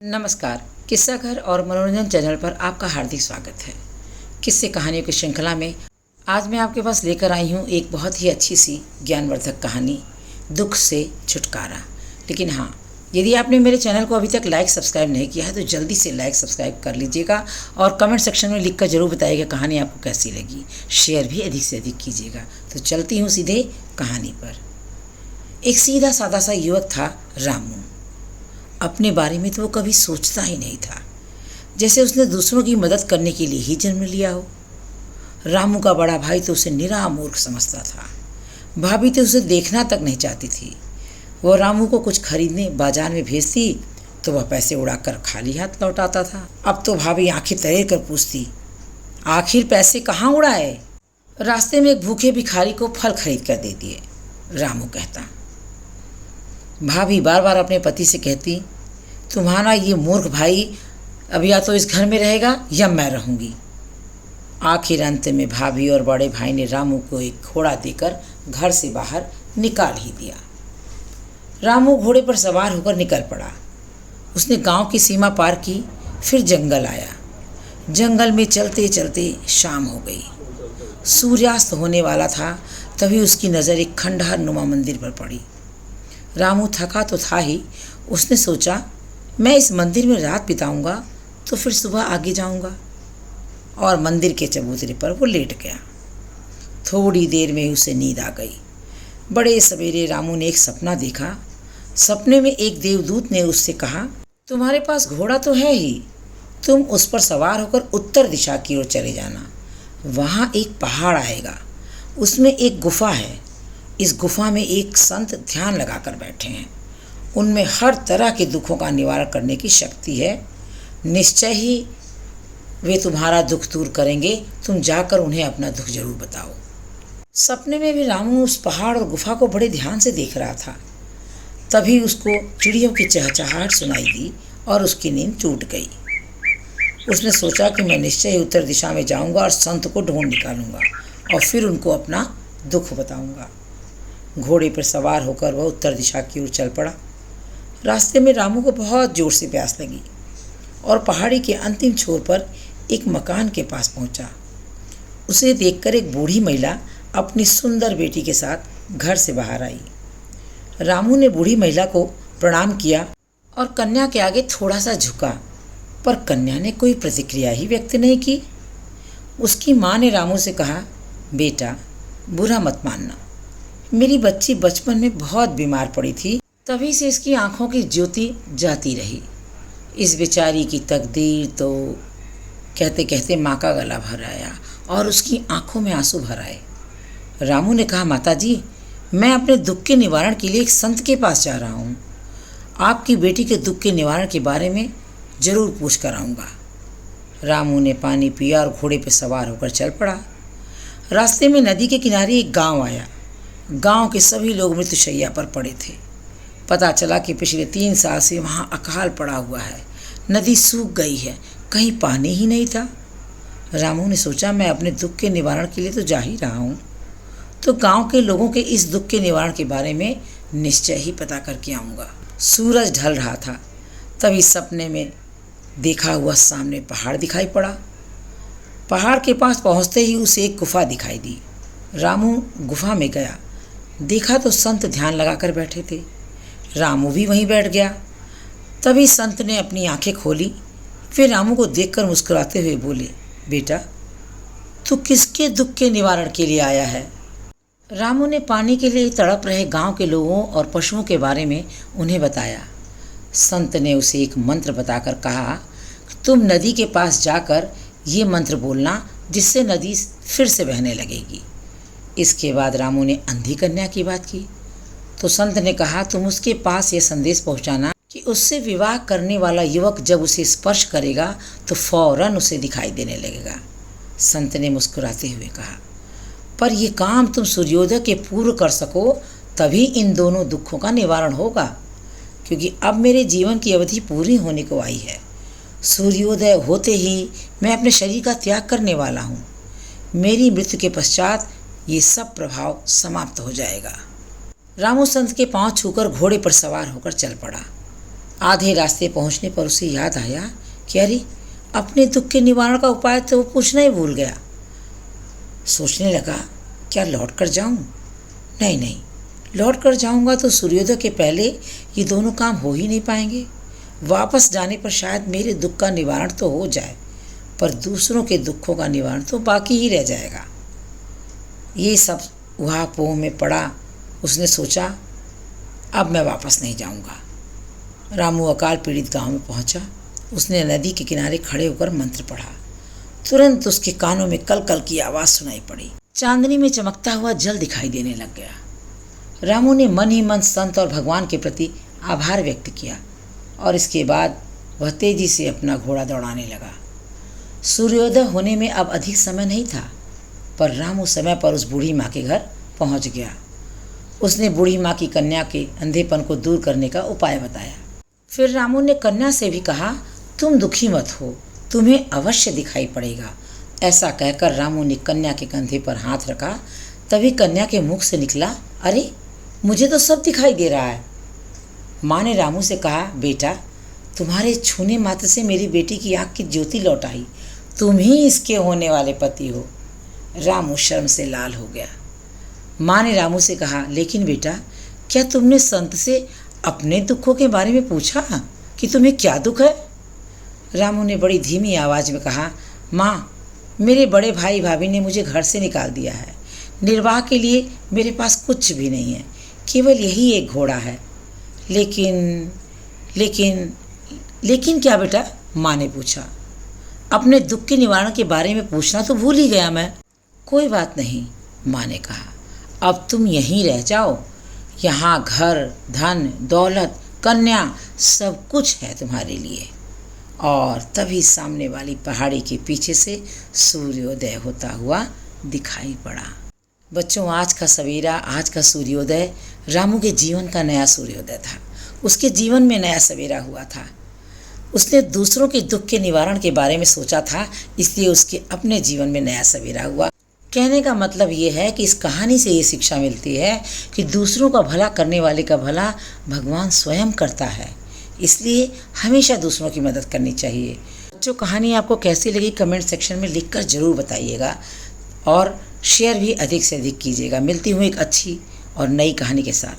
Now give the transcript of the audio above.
नमस्कार। किस्सा घर और मनोरंजन चैनल पर आपका हार्दिक स्वागत है। किस्से कहानियों की श्रृंखला में आज मैं आपके पास लेकर आई हूँ एक बहुत ही अच्छी सी ज्ञानवर्धक कहानी, दुख से छुटकारा। लेकिन हाँ, यदि आपने मेरे चैनल को अभी तक लाइक सब्सक्राइब नहीं किया है तो जल्दी से लाइक सब्सक्राइब कर लीजिएगा और कमेंट सेक्शन में लिख कर जरूर बताइएगा कहानी आपको कैसी लगी। शेयर भी अधिक से अधिक कीजिएगा। तो चलती हूँ सीधे कहानी पर। एक सीधा सादा सा युवक था रामू। अपने बारे में तो वो कभी सोचता ही नहीं था, जैसे उसने दूसरों की मदद करने के लिए ही जन्म लिया हो। रामू का बड़ा भाई तो उसे निरा मूर्ख समझता था। भाभी तो उसे देखना तक नहीं चाहती थी। वो रामू को कुछ खरीदने बाजार में भेजती तो वह पैसे उड़ाकर खाली हाथ लौट आता था। अब तो भाभी आंखें तरेर कर पूछती, आखिर पैसे कहाँ उड़ाए? रास्ते में एक भूखे भिखारी को फल खरीद कर दे दिए, रामू कहता। भाभी बार बार अपने पति से कहती, तुम्हारा ये मूर्ख भाई अब या तो इस घर में रहेगा या मैं रहूंगी। आखिर अंत में भाभी और बड़े भाई ने रामू को एक घोड़ा देकर घर से बाहर निकाल ही दिया। रामू घोड़े पर सवार होकर निकल पड़ा। उसने गांव की सीमा पार की, फिर जंगल आया। जंगल में चलते चलते शाम हो गई। सूर्यास्त होने वाला था, तभी उसकी नज़र एक खंडहर नुमा मंदिर पर पड़ी। रामू थका तो था ही। उसने सोचा, मैं इस मंदिर में रात बिताऊंगा तो फिर सुबह आगे जाऊंगा। और मंदिर के चबूतरे पर वो लेट गया। थोड़ी देर में उसे नींद आ गई। बड़े सवेरे रामू ने एक सपना देखा। सपने में एक देवदूत ने उससे कहा, तुम्हारे पास घोड़ा तो है ही, तुम उस पर सवार होकर उत्तर दिशा की ओर चले जाना। वहाँ एक पहाड़ आएगा, उसमें एक गुफा है। इस गुफा में एक संत ध्यान लगाकर बैठे हैं। उनमें हर तरह के दुखों का निवारण करने की शक्ति है। निश्चय ही वे तुम्हारा दुख दूर करेंगे। तुम जाकर उन्हें अपना दुख जरूर बताओ। सपने में भी रामू उस पहाड़ और गुफा को बड़े ध्यान से देख रहा था। तभी उसको चिड़ियों की चहचहाहट सुनाई दी और उसकी नींद टूट गई। उसने सोचा कि मैं निश्चय ही उत्तर दिशा में जाऊंगा और संत को ढूंढ निकालूंगा और फिर उनको अपना दुख बताऊंगा। घोड़े पर सवार होकर वह उत्तर दिशा की ओर चल पड़ा। रास्ते में रामू को बहुत जोर से प्यास लगी और पहाड़ी के अंतिम छोर पर एक मकान के पास पहुंचा। उसे देखकर एक बूढ़ी महिला अपनी सुंदर बेटी के साथ घर से बाहर आई। रामू ने बूढ़ी महिला को प्रणाम किया और कन्या के आगे थोड़ा सा झुका, पर कन्या ने कोई प्रतिक्रिया ही व्यक्त नहीं की। उसकी माँ ने रामू से कहा, बेटा बुरा मत मानना, मेरी बच्ची बचपन में बहुत बीमार पड़ी थी, तभी से इसकी आंखों की ज्योति जाती रही। इस बेचारी की तकदीर तो। कहते कहते माँ का गला भर आया और उसकी आंखों में आंसू भर आए। रामू ने कहा, माता जी, मैं अपने दुख के निवारण के लिए एक संत के पास जा रहा हूँ। आपकी बेटी के दुख के निवारण के बारे में जरूर पूछ कर आऊँगा। रामू ने पानी पिया और घोड़े पर सवार होकर चल पड़ा। रास्ते में नदी के किनारे एक गांव आया। गांव के सभी लोग मृत्युशैया पर पड़े थे। पता चला कि पिछले 3 साल से वहाँ अकाल पड़ा हुआ है। नदी सूख गई है, कहीं पानी ही नहीं था। रामू ने सोचा, मैं अपने दुख के निवारण के लिए तो जा ही रहा हूँ, तो गांव के लोगों के इस दुख के निवारण के बारे में निश्चय ही पता करके आऊँगा। सूरज ढल रहा था, तभी सपने में देखा हुआ सामने पहाड़ दिखाई पड़ा। पहाड़ के पास पहुँचते ही उसे एक गुफा दिखाई दी। रामू गुफा में गया। देखा तो संत ध्यान लगाकर बैठे थे। रामू भी वहीं बैठ गया। तभी संत ने अपनी आंखें खोली, फिर रामू को देखकर मुस्कुराते हुए बोले, बेटा तू किसके दुख के निवारण के लिए आया है? रामू ने पानी के लिए तड़प रहे गांव के लोगों और पशुओं के बारे में उन्हें बताया। संत ने उसे एक मंत्र बताकर कहा, तुम नदी के पास जाकर ये मंत्र बोलना, जिससे नदी फिर से बहने लगेगी। इसके बाद रामू ने अंधी कन्या की बात की तो संत ने कहा, तुम उसके पास यह संदेश पहुंचाना कि उससे विवाह करने वाला युवक जब उसे स्पर्श करेगा तो फौरन उसे दिखाई देने लगेगा। संत ने मुस्कुराते हुए कहा, पर यह काम तुम सूर्योदय के पूर्व कर सको तभी इन दोनों दुखों का निवारण होगा, क्योंकि अब मेरे जीवन की अवधि पूरी होने को आई है। सूर्योदय होते ही मैं अपने शरीर का त्याग करने वाला हूँ। मेरी मृत्यु के पश्चात ये सब प्रभाव समाप्त हो जाएगा। रामू संत के पांव छूकर घोड़े पर सवार होकर चल पड़ा। आधे रास्ते पहुंचने पर उसे याद आया कि अरे, अपने दुख के निवारण का उपाय तो वो पूछना ही भूल गया। सोचने लगा, क्या लौट कर जाऊं? नहीं नहीं, लौट कर जाऊंगा तो सूर्योदय के पहले ये दोनों काम हो ही नहीं पाएंगे। वापस जाने पर शायद मेरे दुख का निवारण तो हो जाए, पर दूसरों के दुखों का निवारण तो बाकी ही रह जाएगा। ये सब ऊहापोह में पड़ा उसने सोचा, अब मैं वापस नहीं जाऊंगा। रामू अकाल पीड़ित गांव में पहुंचा। उसने नदी के किनारे खड़े होकर मंत्र पढ़ा। तुरंत उसके कानों में कल कल की आवाज़ सुनाई पड़ी। चांदनी में चमकता हुआ जल दिखाई देने लग गया। रामू ने मन ही मन संत और भगवान के प्रति आभार व्यक्त किया और इसके बाद वह तेजी से अपना घोड़ा दौड़ाने लगा। सूर्योदय होने में अब अधिक समय नहीं था, पर रामू समय पर उस बूढ़ी माँ के घर पहुँच गया। उसने बूढ़ी माँ की कन्या के अंधेपन को दूर करने का उपाय बताया। फिर रामू ने कन्या से भी कहा, तुम दुखी मत हो, तुम्हें अवश्य दिखाई पड़ेगा। ऐसा कहकर रामू ने कन्या के कंधे पर हाथ रखा। तभी कन्या के मुख से निकला, अरे, मुझे तो सब दिखाई दे रहा है। माँ ने रामू से कहा, बेटा, तुम्हारे छूने मात्र से मेरी बेटी की आँख की ज्योति लौट आई। तुम ही इसके होने वाले पति हो। रामू शर्म से लाल हो गया। माँ ने रामू से कहा, लेकिन बेटा, क्या तुमने संत से अपने दुखों के बारे में पूछा कि तुम्हें क्या दुख है? रामू ने बड़ी धीमी आवाज़ में कहा, माँ, मेरे बड़े भाई भाभी ने मुझे घर से निकाल दिया है। निर्वाह के लिए मेरे पास कुछ भी नहीं है, केवल यही एक घोड़ा है। लेकिन लेकिन लेकिन क्या बेटा? माँ ने पूछा। अपने दुख के निवारण के बारे में पूछना तो भूल ही गया मैं। कोई बात नहीं, माँ ने कहा, अब तुम यहीं रह जाओ। यहाँ घर, धन, दौलत, कन्या सब कुछ है तुम्हारे लिए। और तभी सामने वाली पहाड़ी के पीछे से सूर्योदय होता हुआ दिखाई पड़ा। बच्चों, आज का सवेरा, आज का सूर्योदय रामू के जीवन का नया सूर्योदय था। उसके जीवन में नया सवेरा हुआ था। उसने दूसरों के दुख के निवारण के बारे में सोचा था, इसलिए उसके अपने जीवन में नया सवेरा हुआ। कहने का मतलब ये है कि इस कहानी से ये शिक्षा मिलती है कि दूसरों का भला करने वाले का भला भगवान स्वयं करता है, इसलिए हमेशा दूसरों की मदद करनी चाहिए। बच्चों, कहानी आपको कैसी लगी कमेंट सेक्शन में लिखकर ज़रूर बताइएगा और शेयर भी अधिक से अधिक कीजिएगा। मिलती हूँ एक अच्छी और नई कहानी के साथ।